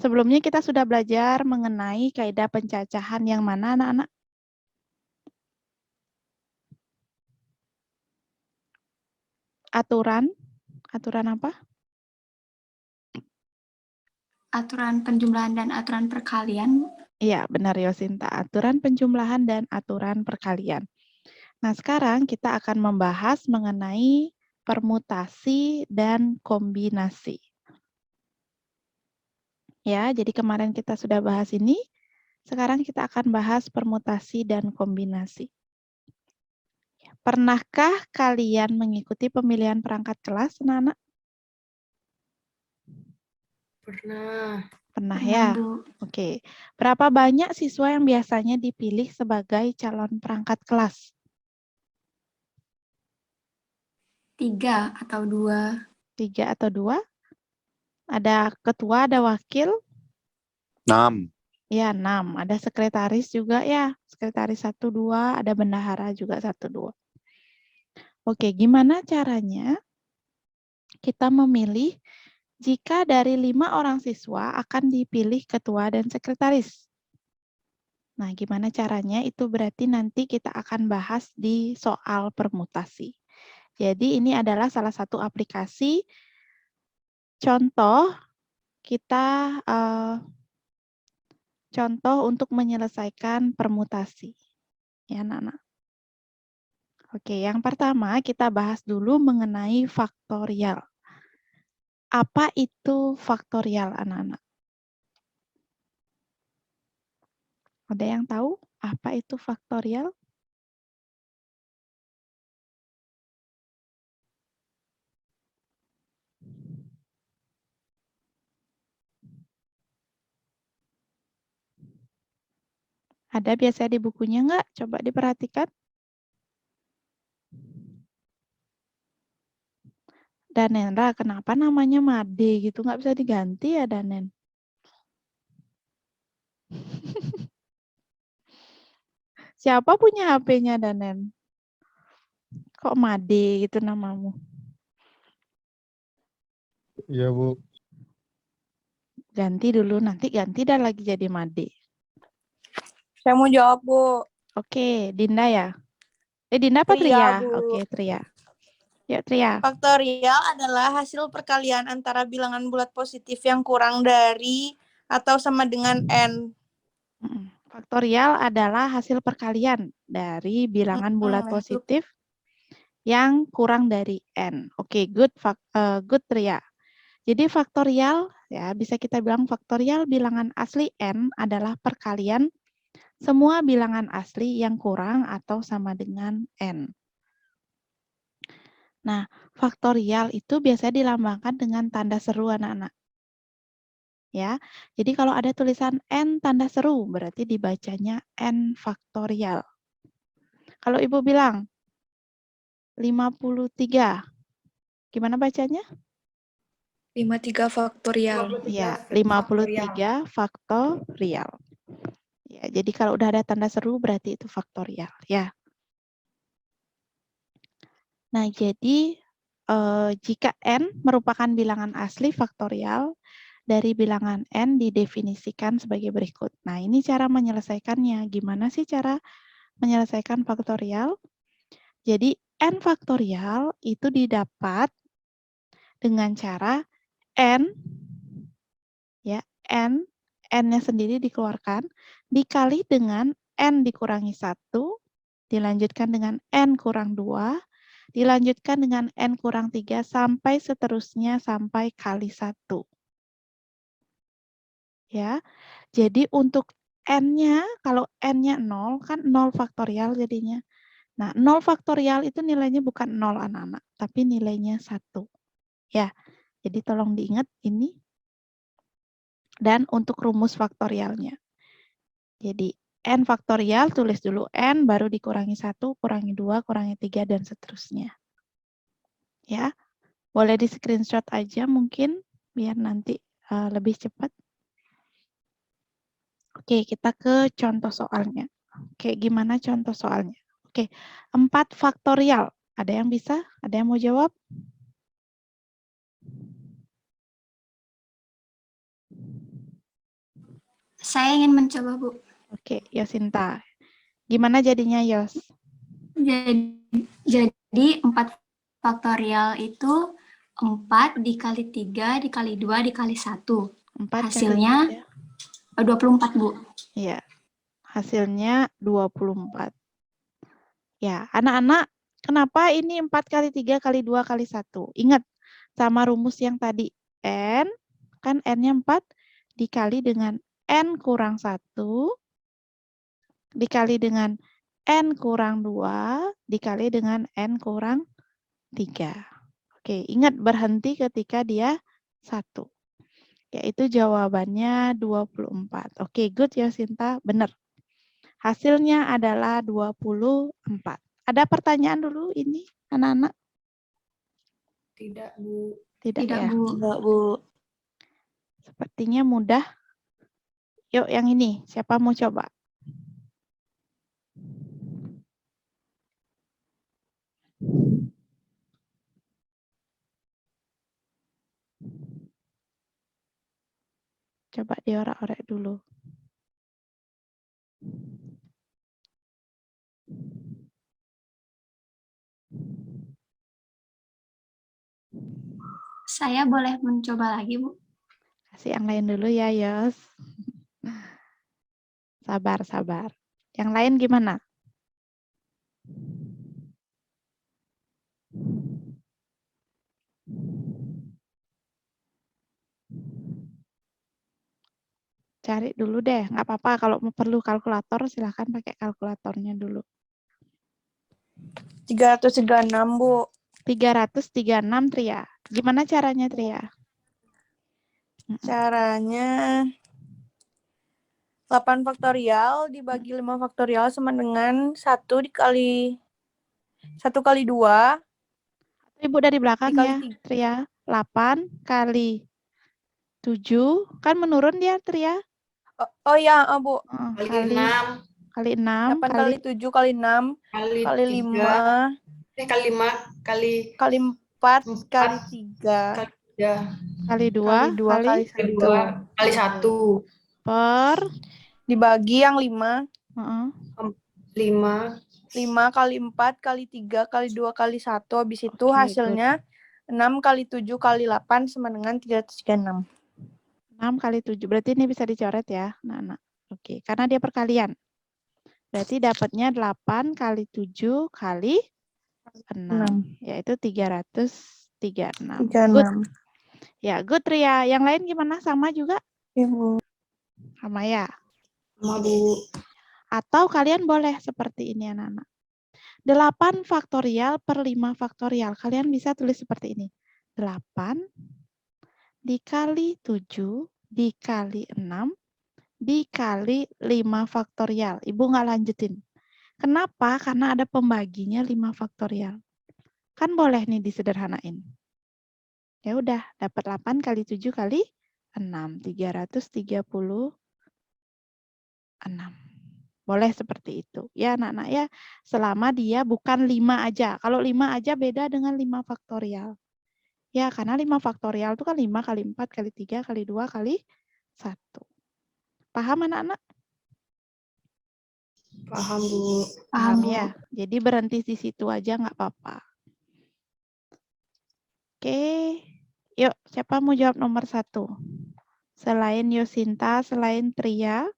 Sebelumnya kita sudah belajar mengenai kaidah pencacahan yang mana, anak-anak? Aturan apa? Aturan penjumlahan dan aturan perkalian. Iya, benar Yosinta. Aturan penjumlahan dan aturan perkalian. Nah, sekarang kita akan membahas mengenai permutasi dan kombinasi. Ya, jadi kemarin kita sudah bahas ini. Sekarang kita akan bahas permutasi dan kombinasi. Pernahkah kalian mengikuti pemilihan perangkat kelas, anak-anak? Pernah. Pernah Pernah, ya? Bu. Oke. Berapa banyak siswa yang biasanya dipilih sebagai calon perangkat kelas? 3 atau 2. 3 atau 2? Ada ketua, ada wakil? 6. Ya, 6. Ada sekretaris juga ya. Sekretaris 1, 2, ada bendahara juga 1, 2. Oke, gimana caranya kita memilih jika dari 5 orang siswa akan dipilih ketua dan sekretaris? Nah, gimana caranya? Itu berarti nanti kita akan bahas di soal permutasi. Jadi ini adalah salah satu aplikasi contoh kita contoh untuk menyelesaikan permutasi. Ya, anak-anak. Oke, yang pertama kita bahas dulu mengenai faktorial. Apa itu faktorial, anak-anak? Ada yang tahu apa itu faktorial? Ada biasanya di bukunya nggak? Coba diperhatikan. Danendra, kenapa namanya Made gitu? Nggak bisa diganti ya, Danen? Siapa punya HP-nya, Danen? Kok Made gitu namamu? Iya, Bu. Ganti dulu, nanti ganti dan lagi jadi Made. Saya mau jawab, Bu. Oke, Dinda ya? Dinda apa Tria, Tria? Bu. Oke, Tria. Yuk, Tria. Faktorial adalah hasil perkalian antara bilangan bulat positif yang kurang dari atau sama dengan N. Faktorial adalah hasil perkalian dari bilangan bulat Nah, itu. positif yang kurang dari N. Oke, good, good Tria. Jadi faktorial, ya bisa kita bilang faktorial bilangan asli N adalah perkalian semua bilangan asli yang kurang atau sama dengan N. Nah, faktorial itu biasanya dilambangkan dengan tanda seru anak-anak. Ya, jadi kalau ada tulisan N tanda seru, berarti dibacanya N faktorial. Kalau Ibu bilang 53, gimana bacanya? 53 faktorial. Ya, 53 faktorial. Ya, jadi kalau udah ada tanda seru berarti itu faktorial ya. Nah, jadi jika N merupakan bilangan asli faktorial, dari bilangan N didefinisikan sebagai berikut. Nah, ini cara menyelesaikannya. Gimana sih cara menyelesaikan faktorial? Jadi, N faktorial itu didapat dengan cara N, ya, N-nya sendiri dikeluarkan, dikali dengan N dikurangi 1, dilanjutkan dengan N kurang 2, dilanjutkan dengan N kurang 3, sampai seterusnya sampai kali 1. Ya, jadi untuk N-nya, kalau N-nya 0, kan 0 faktorial jadinya. Nah, 0 faktorial itu nilainya bukan 0 anak-anak, tapi nilainya 1. Ya, jadi tolong diingat ini. Dan untuk rumus faktorialnya. Jadi, N faktorial, tulis dulu N, baru dikurangi 1, kurangi 2, kurangi 3, dan seterusnya. Ya, boleh di screenshot aja mungkin, biar nanti lebih cepat. Oke, kita ke contoh soalnya. Oke, gimana contoh soalnya? Oke, 4 faktorial. Ada yang bisa? Ada yang mau jawab? Saya ingin mencoba, Bu. Oke, Yosinta. Gimana jadinya, Yos? Jadi 4 faktorial itu 4 dikali 3 dikali 2 dikali 1. 4 Hasilnya kali 24, Bu. 3. Iya. Hasilnya 24. Ya, anak-anak, kenapa ini 4 kali 3 kali 2 kali 1? Ingat, sama rumus yang tadi. N, kan N-nya 4, dikali dengan N kurang 1, dikali dengan N kurang 2, dikali dengan N kurang 3. Oke, ingat berhenti ketika dia 1. Yaitu jawabannya 24. Oke, good ya Sinta, benar. Hasilnya adalah 24. Ada pertanyaan dulu ini, anak-anak? Tidak, Bu. Tidak ya? Bu. Enggak, Bu. Sepertinya mudah. Yuk yang ini, siapa mau coba? Coba diorak-orek dulu. Saya boleh mencoba lagi, Bu? Kasih yang lain dulu ya, Yos. Sabar, sabar. Yang lain gimana? Cari dulu deh, nggak apa-apa. Kalau mau perlu kalkulator, silahkan pakai kalkulatornya dulu. 336, Bu. 336, Tria. Gimana caranya, Tria? Caranya 8 faktorial dibagi 5 faktorial sama dengan 1 dikali 1 kali 2 Ibu dari belakang dikali ya, 3. Tria. 8 kali 7, kan menurun dia, Tria. Oh ya, Bu. Kali 6 Kali 6, 8 kali 7 kali 6 kali kali 3 5 kali 5 kali kali 4 kali 4 3 kali 3 kali 2, kali 2 kali kali 1 2 kali 1 per dibagi yang 5 5 5 kali 4 kali 3 kali 2 kali 1. Habis itu Oke, hasilnya 6 kali 7 kali 8 sama dengan 336. 6 kali 7. Berarti ini bisa dicoret ya, anak-anak. Oke, karena dia perkalian. Berarti dapatnya 8 kali 7 kali 6. Yaitu 336. Good. 36. Ya, good Ria. Yang lain gimana? Sama juga? Ibu. Sama ya? sama, Bu. Atau kalian boleh seperti ini anak-anak. 8 faktorial per 5 faktorial. Kalian bisa tulis seperti ini. 8 dikali 7 dikali 6 dikali 5 faktorial. Ibu nggak lanjutin. Kenapa? Karena ada pembaginya 5 faktorial. Kan boleh nih disederhanain. Ya udah, dapat 8 kali 7 kali 6. 336. Boleh seperti itu. Ya anak-anak ya, selama dia bukan 5 aja. Kalau 5 aja beda dengan 5 faktorial. Ya, karena 5 faktorial itu kan 5 kali 4 kali 3 kali 2 kali 1. Paham anak-anak? Paham, Bu. Paham Bu. ya. Jadi berhenti di situ aja nggak apa-apa. Oke. Yuk, siapa mau jawab nomor 1? Selain Yosinta, selain Tria.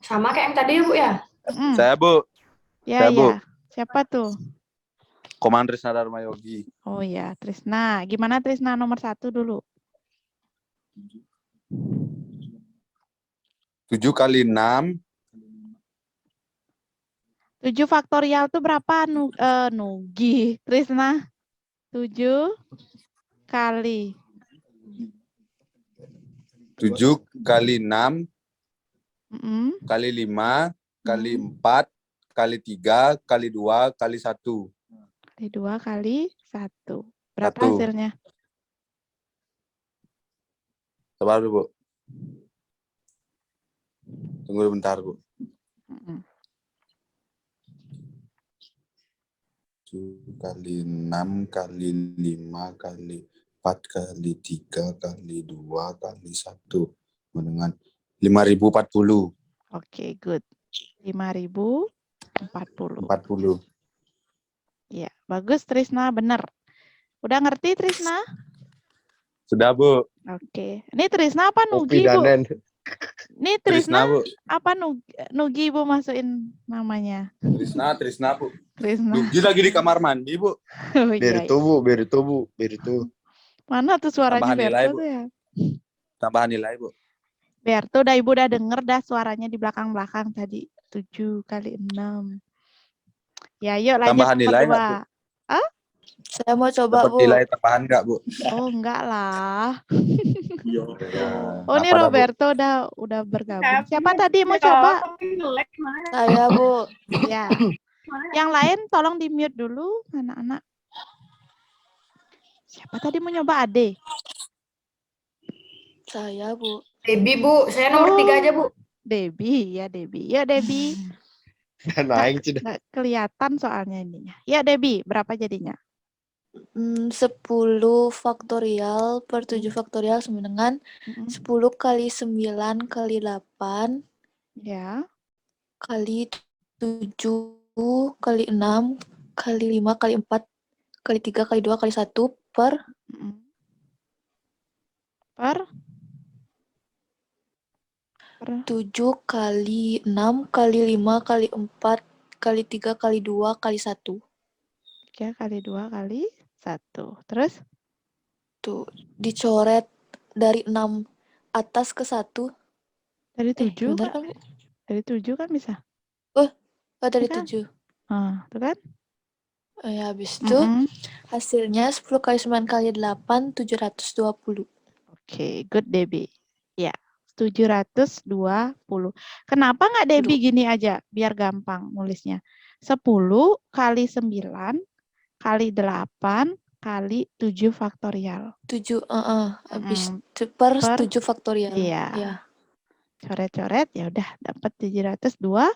Sama kayak yang tadi, Bu ya? Saya, Bu. Ya, Saya, Bu. ya. Siapa tuh? Komandan Trisna Dharma Yogi. Oh ya, Trisna. Gimana Trisna nomor 1 dulu? 7 kali 6. 7 faktorial itu berapa, Nugi? Trisna? 7 kali 7 kali 6 mm, kali 5 kali 4 kali 3 kali 2 kali 1. kali 2 kali 1. Berapa 1. hasilnya? Sabar dulu, Bu. Tunggu bentar, Bu. 7 kali 6 kali 5 kali 4 kali 3 kali 2 kali 1 sama dengan 5.040. Oke, good. 5.040. 40. Ya, bagus Trisna, benar. Udah ngerti Trisna? Sudah, Bu. Oke. Ini Trisna apa Kopi Nugi, Bu? Danen. Ini Trisna, Trisna Bu. apa Nugi, Bu, masukin namanya? Trisna, Bu. Trisna. Nugi lagi di kamar mandi, Bu. Oh iya, Berito, Bu. Berito, Bu. Berito. mana tuh suaranya Tambahan nilai, Berto Bu. tuh ya? Tambahan nilai, Bu. Berto, Ibu udah denger dah suaranya di belakang-belakang tadi. 7 kali 6. Ya, yuk lanjut Tambahan nomor nilai nggak, 2. Bu? Saya mau coba, Dapat Bu. nilai tambahan nggak, Bu? Oh, enggak lah. Ya. Oh, ini Apa dah, Bu? Roberto udah bergabung. Siapa tadi mau coba? Saya, Bu. Ya. Yang lain tolong di-mute dulu, anak-anak. Siapa tadi mau nyoba Ade? Saya, Bu. Debbie, Bu. Saya nomor 3 aja, Bu. Debbie, ya Debbie. Ya Debbie. Dan aing sudah. Nggak kelihatan soalnya ininya. Ya Debbie, berapa jadinya? 10 faktorial per 7 faktorial sama dengan 10 kali 9 kali 8 Ya. kali 7 kali 6 kali 5 kali 4 kali 3 kali 2 kali 1 per Per 7 kali 6 kali 5 kali 4 kali 3 kali 2 kali 1. 3 kali 2 kali 1. Terus? Tuh, dicoret dari 6 atas ke 1. Dari 7? Benar kan, Bu? Dari 7 kan bisa? Oh, dari Kan? 7. Tuh kan? Ya, habis itu hasilnya 10 kali 9 kali 8, 720. Oke, good Debbie. Ya, 720. Kenapa nggak Debbie gini aja? Biar gampang nulisnya. 10 kali 9 kali 8 kali 7 faktorial. 7, habis per 7 faktorial. Iya. Ya. Coret-coret, ya udah dapat 720.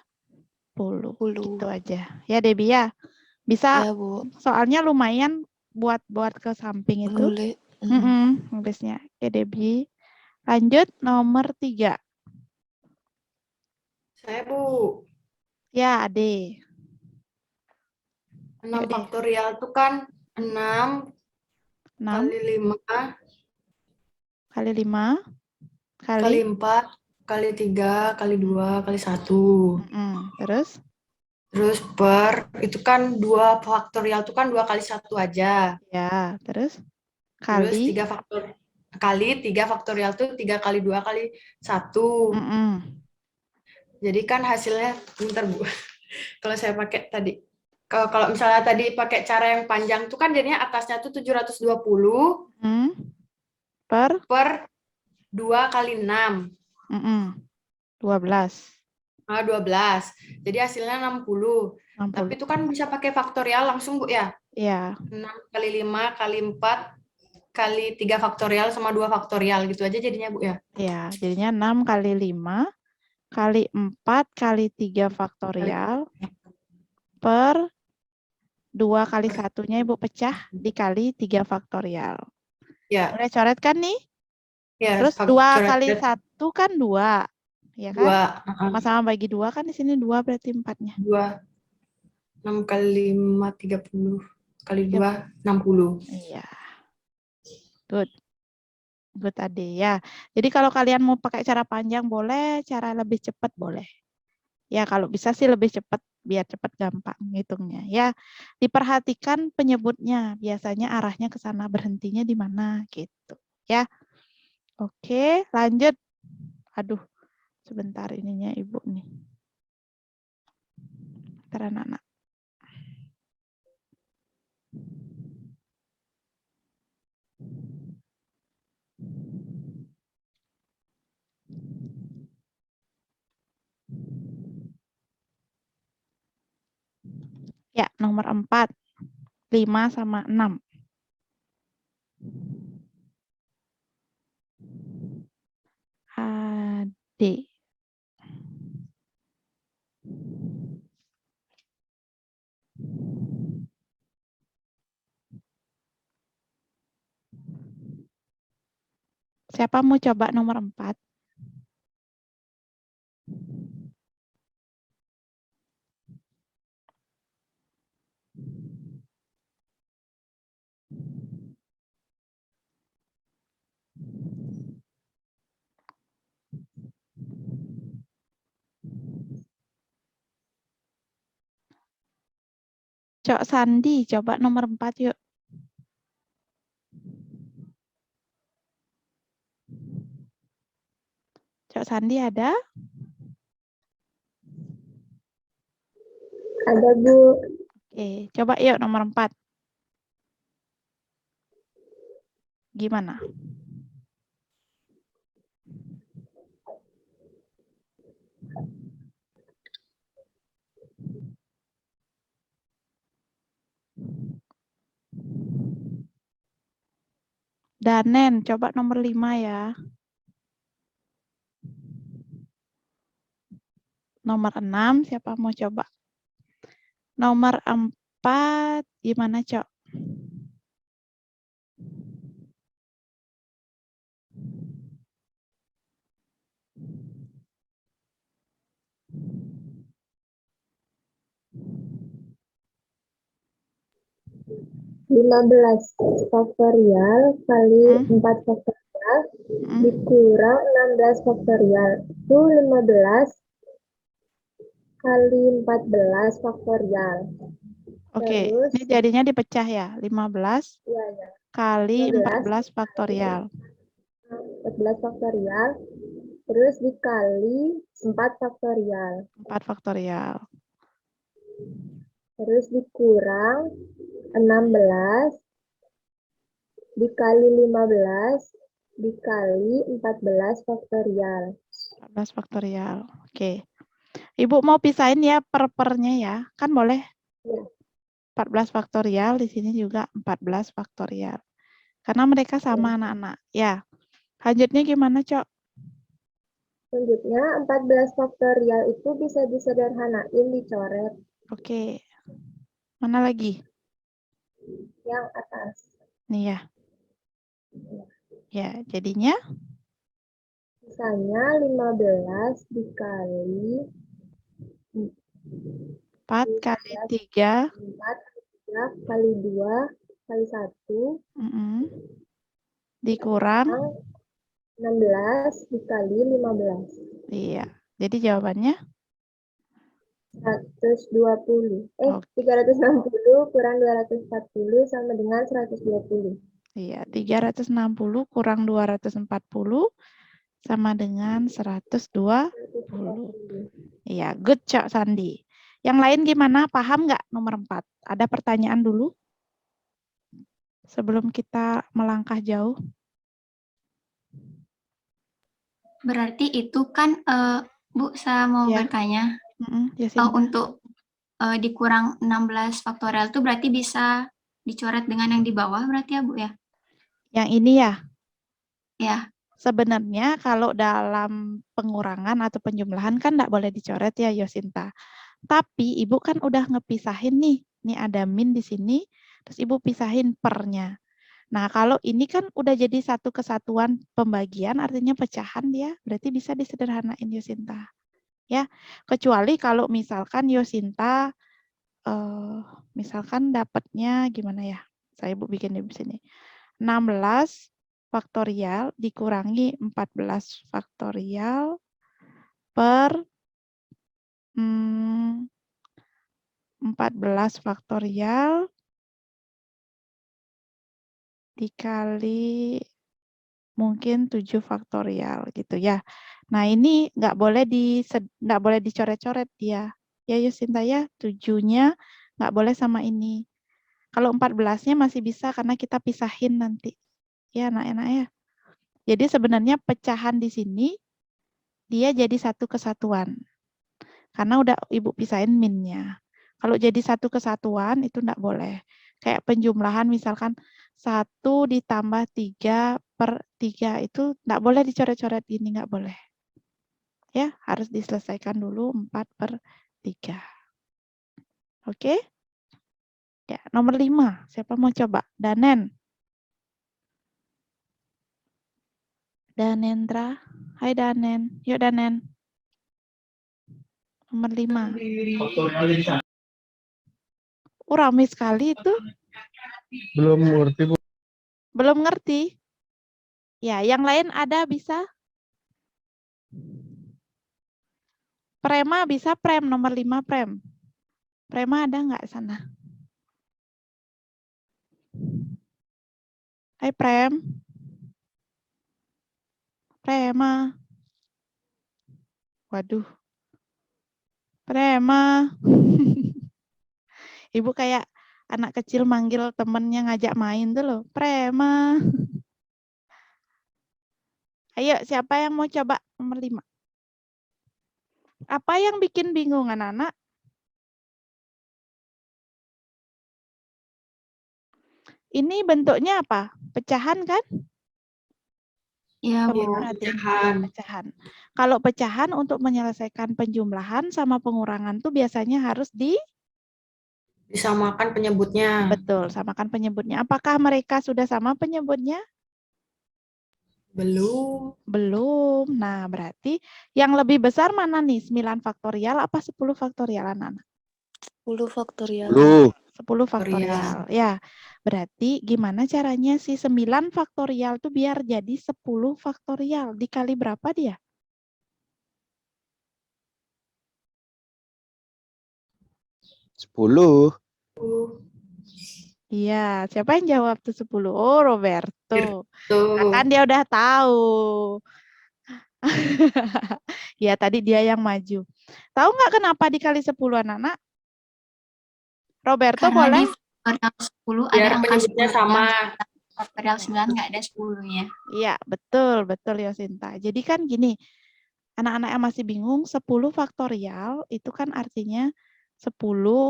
Gitu aja. Ya Debbie ya. Bisa, Ya, Bu. soalnya lumayan buat ke samping itu. Nulis. Nulisnya. Oke Debbie. Lanjut nomor 3. Saya, Bu. Ya, Ade. 6 faktorial itu kan 6 kali 5 kali 5 kali 4 kali 3 kali 2 kali 1. Terus per itu kan 2 faktorial itu kan 2 kali 1 aja. Ya, terus Terus kali 3 faktorial itu 3 kali 2 kali 1. Jadi kan hasilnya, bentar Bu. Kalau saya pakai tadi, kalau misalnya tadi pakai cara yang panjang itu kan jadinya atasnya tuh 720 per 2 kali 6. 12. 12. Jadi hasilnya 60. Tapi itu kan bisa pakai faktorial langsung, Bu, ya? Iya. 6 kali 5 kali 4 kali 3 faktorial sama 2 faktorial gitu aja jadinya, Bu, ya? Iya, jadinya 6 kali 5 kali 4 kali 3 faktorial per 2 kali 1-nya Ibu pecah dikali 3 faktorial. Ya. Udah coret kan nih? Ya, terus 2 kali 1 kan 2. Ya kan? 2. Sama-sama bagi 2 kan di sini 2 berarti 4-nya. 2. 6 kali 5 30 kali 2 60. Iya. Good. Good Ade ya. Jadi kalau kalian mau pakai cara panjang boleh, cara lebih cepat boleh. Ya kalau bisa sih lebih cepat biar cepat gampang ngitungnya ya. Diperhatikan penyebutnya, biasanya arahnya ke sana, berhentinya di mana gitu ya. Oke, lanjut. Aduh, sebentar ininya Ibu nih. Bentar anak-anak. Ya, nomor 4. 5 sama 6. Ade. Siapa mau coba nomor 4? Cok Sandi, coba nomor 4 yuk. Cok Sandi ada? Ada, Bu. Oke, coba yuk nomor 4. Gimana? Danen, coba nomor 5 ya. Nomor 6, siapa mau coba? Nomor 4, gimana, Cok? Lima belas faktorial kali 4 faktorial dikurang 16 faktorial. Itu 15 kali 14 faktorial. Oke, Terus, ini jadinya dipecah ya. 15 ya, kali 15 14 faktorial. 14 faktorial. Terus dikali 4 faktorial. 4 faktorial. Terus dikurang 16 dikali 15 dikali 14 faktorial. 14 faktorial. Oke. Ibu mau pisahin ya per-pernya ya. Kan boleh? Ya. 14 faktorial, di sini juga 14 faktorial. Karena mereka sama anak-anak. Ya. Lanjutnya gimana, Cok? Selanjutnya 14 faktorial itu bisa disederhanain, dicoret. Oke. Mana lagi? Yang atas. Nih ya. Ya, jadinya Misalnya 15 dikali 4 kali 3. 4 kali 2 kali 1 dikurang 16 dikali 15. Iya. Jadi jawabannya 120. 360 kurang 240 sama dengan 120. Iya, 360 kurang 240 sama dengan 120. Iya, good Cok Sandi. Yang lain gimana? Paham nggak nomor 4? Ada pertanyaan dulu? Sebelum kita melangkah jauh. Berarti itu kan, Bu, saya mau bertanya. Untuk dikurang 16 faktorial itu berarti bisa dicoret dengan yang di bawah berarti ya, Bu ya? Yang ini ya? Ya. Sebenarnya kalau dalam pengurangan atau penjumlahan kan nggak boleh dicoret ya, Yosinta. Tapi Ibu kan udah ngepisahin nih. Nih ada min di sini, terus Ibu pisahin pernya. Nah, kalau ini kan udah jadi satu kesatuan pembagian, artinya pecahan dia, berarti bisa disederhanain Yosinta. Ya, kecuali kalau misalkan Yosinta, misalkan dapatnya gimana ya? Saya Ibu bikin di sini. 16 faktorial dikurangi 14 faktorial per 14 faktorial dikali mungkin 7 faktorial gitu ya. Nah ini nggak boleh dicoret-coret dia. Ya Yusinta ya, 7-nya nggak boleh sama ini. Kalau 14-nya masih bisa karena kita pisahin nanti. Ya anak-anak ya. Jadi sebenarnya pecahan di sini dia jadi satu kesatuan. Karena udah Ibu pisahin min-nya. Kalau jadi satu kesatuan itu enggak boleh. Kayak penjumlahan misalkan 1 ditambah 3 per 3 itu enggak boleh dicoret-coret gini, enggak boleh. Ya, harus diselesaikan dulu 4 per 3. Oke? Ya, nomor 5. Siapa mau coba? Danen. Danendra. Hai Danen. Yuk Danen. Nomor 5. Rame sekali itu. Belum ngerti, Bu. Belum ngerti? Ya, yang lain ada bisa? Prema bisa Prem, nomor 5 Prem. Prema ada nggak sana? Hai Prem. Prema. Waduh. Prema. Ibu kayak anak kecil manggil temennya ngajak main tuh loh. Prema. Ayo, siapa yang mau coba nomor 5? Apa yang bikin bingung anak-anak? Ini bentuknya apa? Pecahan kan? Iya, Coba Bu. perhatiin. Pecahan. Pecahan. Kalau pecahan untuk menyelesaikan penjumlahan sama pengurangan tuh biasanya harus Disamakan penyebutnya. betul, samakan penyebutnya. Apakah mereka sudah sama penyebutnya? Belum. Belum. Nah, berarti yang lebih besar mana nih? 9 faktorial apa 10 faktorial anak-anak? 10 faktorial. 10 faktorial. Ya, berarti gimana caranya si 9 faktorial tuh biar jadi 10 faktorial? Dikali berapa dia? 10. Iya, siapa yang jawab tuh 10? Oh, Roberto. Tuh. Nah, kan dia udah tahu. Ya, tadi dia yang maju. Tahu nggak kenapa dikali 10 anak-anak? Roberto Karena boleh? di faktorial 10 ada Biar angka penyebutnya 10. sama. Faktorial 9 nggak ada 10-nya. Iya, betul, betul Yosinta. Jadi kan gini, anak-anak yang masih bingung, 10 faktorial itu kan artinya 10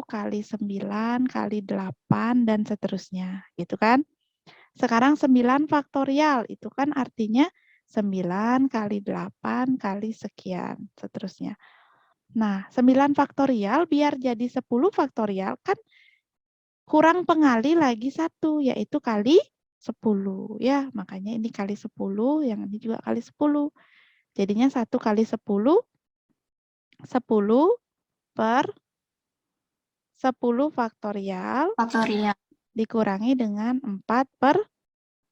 kali 9 kali 8 dan seterusnya, gitu kan? Sekarang 9 faktorial itu kan artinya 9 kali 8 kali sekian, seterusnya. Nah, 9 faktorial biar jadi 10 faktorial kan kurang pengali lagi 1, yaitu kali 10. Ya, makanya ini kali 10, yang ini juga kali 10. Jadinya 1 kali 10, 10 per 10 faktorial Faktorial. dikurangi dengan 4 per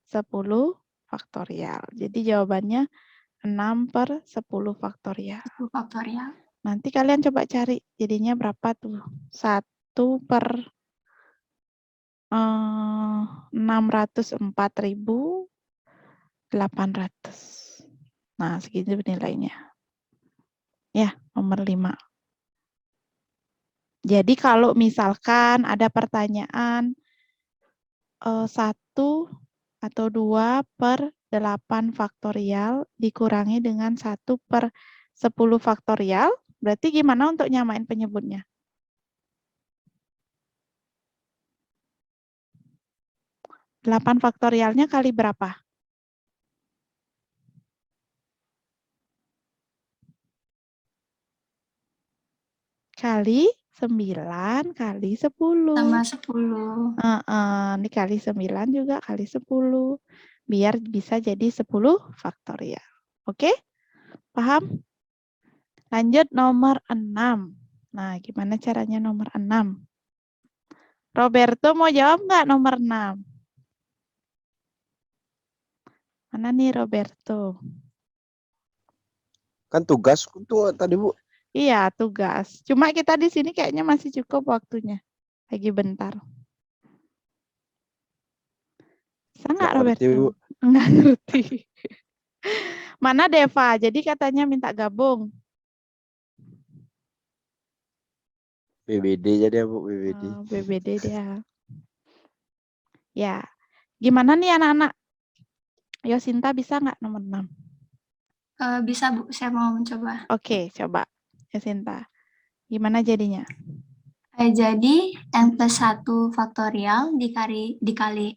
10 faktorial. Jadi jawabannya 6 per 10 faktorial. 10 faktorial. Nanti kalian coba cari jadinya berapa tuh? 1 per 604.800. Nah, segitu nilainya. Ya, nomor 5. Jadi kalau misalkan ada pertanyaan 1 atau 2 per 8 faktorial dikurangi dengan 1 per 10 faktorial, berarti gimana untuk nyamain penyebutnya? Delapan faktorialnya kali berapa? Kali 9 kali 10. Sama 10. Dikali 9 juga kali 10. Biar bisa jadi 10 faktorial. Oke? Paham? Lanjut nomor 6. Nah, gimana caranya nomor 6? Roberto mau jawab nggak nomor 6? Mana nih Roberto? Kan tugas tuh tadi, Bu. Iya, tugas. Cuma kita di sini kayaknya masih cukup waktunya. Lagi bentar. Bisa nggak Ngerti, Bu. Roberto? Nggak ngerti. Mana Deva? Jadi katanya minta gabung. BBD jadi, Bu, BBD. Oh, BBD dia. Ya. Gimana nih anak-anak? Yosinta bisa nggak nomor 6? Bisa, Bu. Saya mau mencoba. Oke, coba. Yosinta. Gimana jadinya? Jadi, N plus 1 faktorial dikali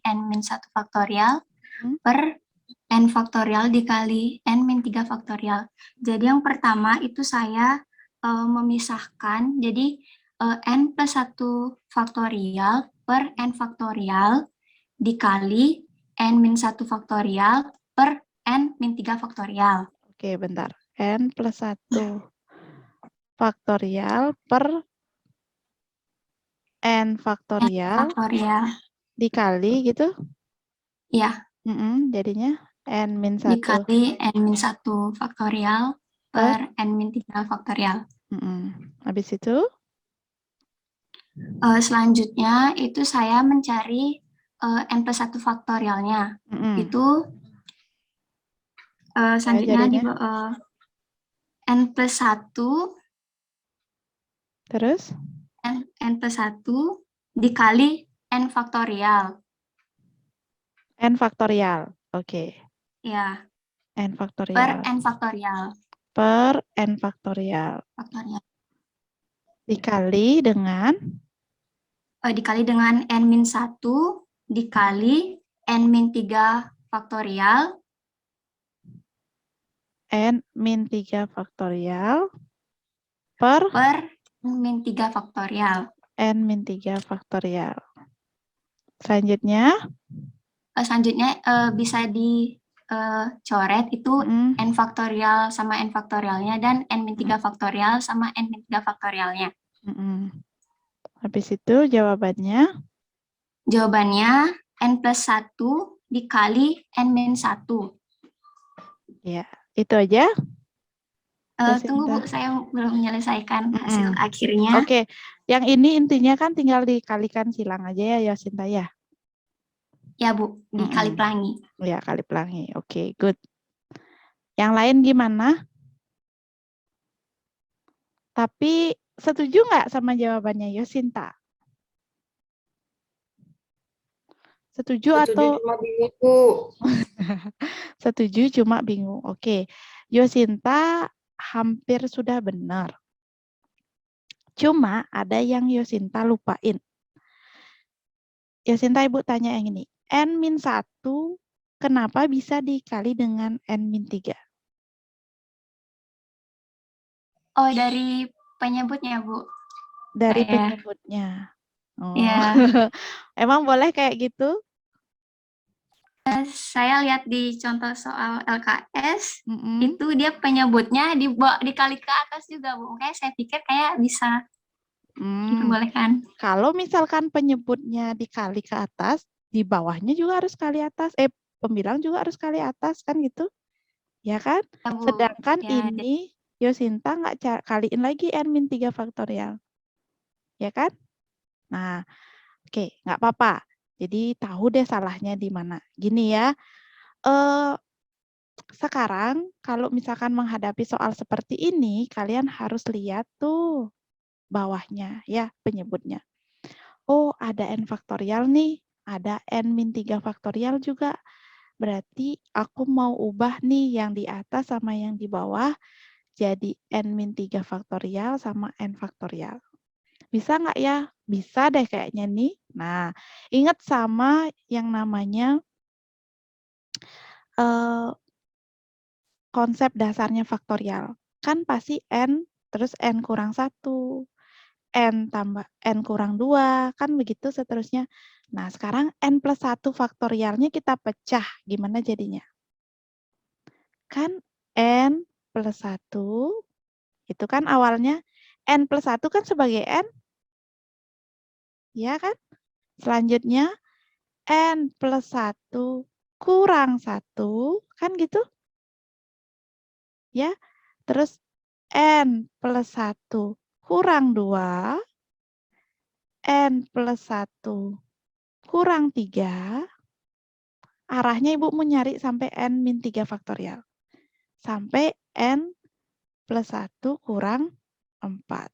N min 1 faktorial per N faktorial dikali N min 3 faktorial. Jadi yang pertama itu saya memisahkan, jadi N plus 1 faktorial per N faktorial dikali N min 1 faktorial per N min 3 faktorial. Oke, bentar. N plus 1 faktorial per N faktorial dikali gitu? Ya, jadinya N min 1 dikali N min 1 faktorial per N min 3 faktorial. Habis itu? Selanjutnya itu saya mencari N plus 1 faktorialnya. Itu selanjutnya di N plus 1 terus? N plus 1 dikali N faktorial. N faktorial, oke. Ya, N faktorial. per N faktorial. Per N faktorial. Dikali dengan? Dikali dengan N min 1 dikali N min 3 faktorial. N min 3 faktorial per N min 3 faktorial. N min 3 faktorial. Selanjutnya bisa dicoret itu N faktorial sama N faktorialnya dan N min 3 faktorial sama N min 3 faktorialnya. Habis itu jawabannya? Jawabannya N plus 1 dikali N min 1. Ya, itu aja. Tunggu Bu, saya belum menyelesaikan hasil akhirnya. Oke, yang ini intinya kan tinggal dikalikan silang aja ya Yasinta ya? Ya Bu, dikali pelangi. Ya, kali pelangi. Oke, good. Yang lain gimana? Tapi setuju nggak sama jawabannya Yasinta? Setuju atau? Cuma bingung, Bu. Setuju cuma bingung. Oke, Yasinta hampir sudah benar. Cuma ada yang Yasinta lupain. Yasinta Ibu tanya yang ini. N min 1 kenapa bisa dikali dengan N min 3? Oh, dari penyebutnya Bu. Dari penyebutnya. Oh. Ya. Emang boleh kayak gitu? Saya lihat di contoh soal LKS, itu dia penyebutnya dikali ke atas juga, Bu. Makanya saya pikir kayak bisa diperbolehkan. Kalau misalkan penyebutnya dikali ke atas, di bawahnya juga harus kali atas. Pembilang juga harus kali atas, kan gitu? Ya kan? Ya, sedangkan ya, ini Yasinta nggak kaliin lagi N min 3 faktorial. Ya kan? Nah, oke, nggak apa-apa. Jadi tahu deh salahnya di mana. Gini ya, sekarang kalau misalkan menghadapi soal seperti ini, kalian harus lihat tuh bawahnya ya penyebutnya. Oh, ada N faktorial nih, ada N min 3 faktorial juga. Berarti aku mau ubah nih yang di atas sama yang di bawah jadi N min 3 faktorial sama N faktorial. Bisa nggak ya? Bisa deh kayaknya nih. Nah, ingat sama yang namanya konsep dasarnya faktorial. Kan pasti N, terus N kurang 1, N tambah N kurang 2, kan begitu seterusnya. Nah, sekarang N plus 1 faktorialnya kita pecah. Gimana jadinya? Kan N plus 1, itu kan awalnya N plus 1 kan sebagai N. Ya kan? Selanjutnya N plus 1 kurang 1, kan gitu? Ya, terus N plus 1 kurang 2, N plus 1 kurang 3, arahnya Ibu mau nyari sampai N min 3 faktorial. Sampai N plus 1 kurang 4.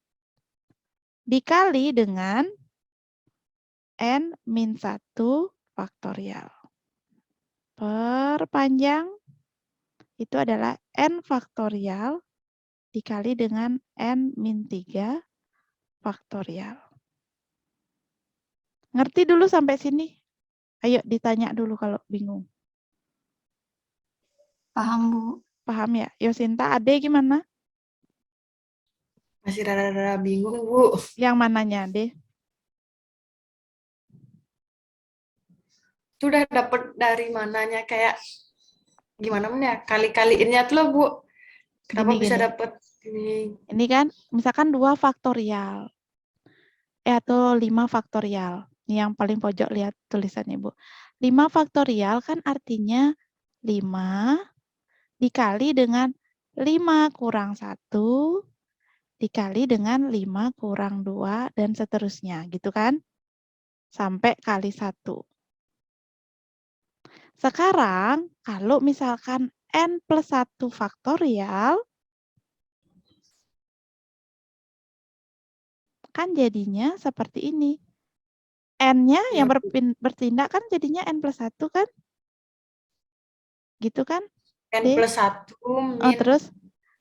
Dikali dengan N min 1 faktorial. Perpanjang itu adalah N faktorial dikali dengan N min 3 faktorial. Ngerti dulu sampai sini? Ayo ditanya dulu kalau bingung. Paham, Bu. Paham ya? Yasinta, Ade gimana? Masih rada-rada bingung, Bu. Yang mananya, Ade? Itu udah dapet dari mananya, kayak gimana ya? Kali-kaliinnya tuh loh, Bu. Kenapa bisa Gini. dapat ini? Ini kan misalkan 2 faktorial. Atau 5 faktorial. Ini yang paling pojok lihat tulisannya, Bu. 5 faktorial kan artinya 5 dikali dengan 5 kurang 1 dikali dengan 5 kurang 2 dan seterusnya, gitu kan? Sampai kali 1. Sekarang kalau misalkan n plus 1 faktorial, kan jadinya seperti ini. N-nya yang bertindak kan jadinya n plus 1 kan? Gitu kan? N plus 1 min. Terus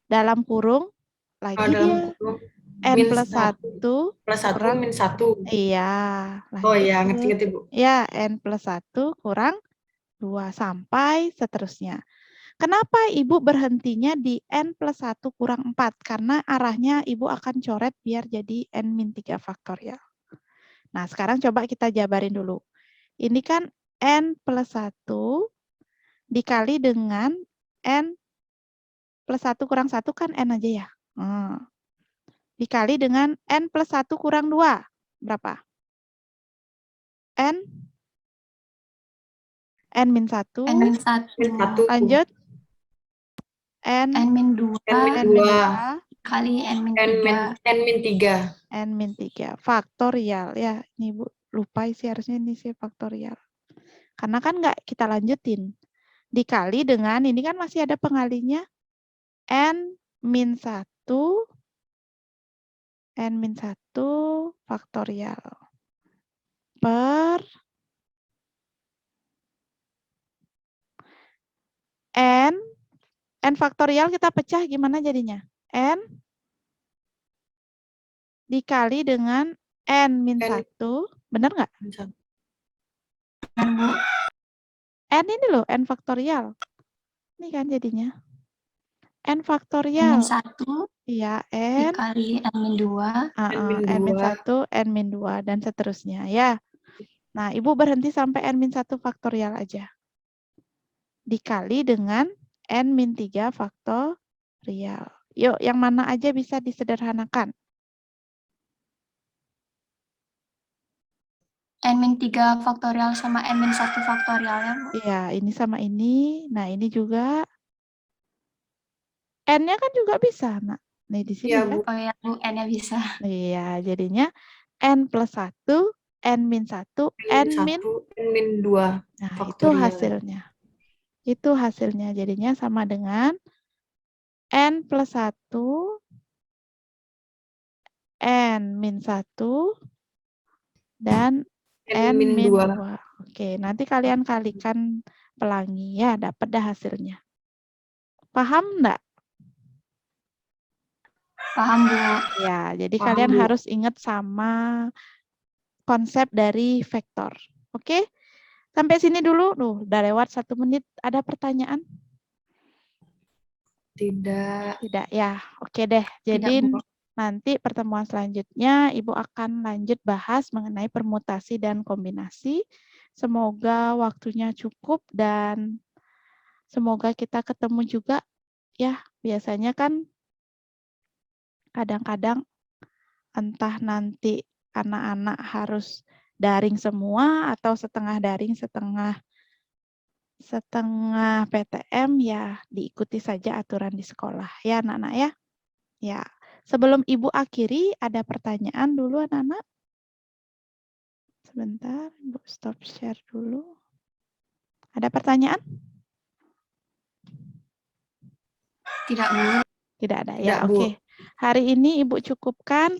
dalam kurung lagi dia kurung, n min plus 1 plus 1 kurang, min 1. iya. Oh Lanjut iya, terus. ngerti-ngerti, Bu. Ya, n plus 1 kurang 2 sampai seterusnya. Kenapa Ibu berhentinya di n plus 1 kurang 4? Karena arahnya Ibu akan coret biar jadi n-3 faktorial. Nah, sekarang coba kita jabarin dulu. Ini kan n plus 1 dikali dengan n plus 1 kurang 1 kan n aja ya. Dikali dengan n plus 1 kurang 2. Berapa? N min 1. N min 1. Lanjut. N min 2 kali n min 3. N min 3. N min 3. Faktorial. Ya, ini Bu lupa sih, harusnya ini sih faktorial. Karena kan nggak kita lanjutin. Dikali dengan, ini kan masih ada pengalinya. N min 1. N min 1 faktorial. Per N faktorial kita pecah gimana jadinya? N dikali dengan N min 1. Benar nggak? N ini loh, N faktorial. Ini kan jadinya. N faktorial. N min 1. Iya, N. Dikali N min 2. N min 1, N min 2, dan seterusnya. Ya. Nah, Ibu berhenti sampai N min 1 faktorial aja. Dikali dengan N min 3 faktorial. Yuk, yang mana aja bisa disederhanakan? N min 3 faktorial sama N min 1 faktorial ya, Bu? Iya, ini sama ini. Nah, ini juga. N-nya kan juga bisa, Nak. Nih, di sini Ya, kan. Bu. Oh ya, Bu, N-nya bisa. Iya, jadinya N plus 1, N min 1, N min 2. Nah, faktorial. itu hasilnya. Itu hasilnya. Jadinya sama dengan N plus 1, N min 1, dan N min 2. Oke, nanti kalian kalikan pelangi ya, dapat dah hasilnya. Paham enggak? Paham, Bu. Ya, jadi Paham, kalian Bu. harus ingat sama konsep dari vektor. Oke? Sampai sini dulu. Udah lewat 1 menit. Ada pertanyaan? Tidak. Tidak ya. Oke deh. Jadi nanti pertemuan selanjutnya Ibu akan lanjut bahas mengenai permutasi dan kombinasi. Semoga waktunya cukup dan semoga kita ketemu juga ya. Biasanya kan kadang-kadang entah nanti anak-anak harus daring semua atau setengah daring, setengah PTM, ya diikuti saja aturan di sekolah ya anak-anak ya. Ya, sebelum Ibu akhiri ada pertanyaan dulu anak-anak. Sebentar, Ibu stop share dulu. Ada pertanyaan? Tidak, Bu. Tidak ada Tidak, ya. Bu. Oke. Hari ini Ibu cukupkan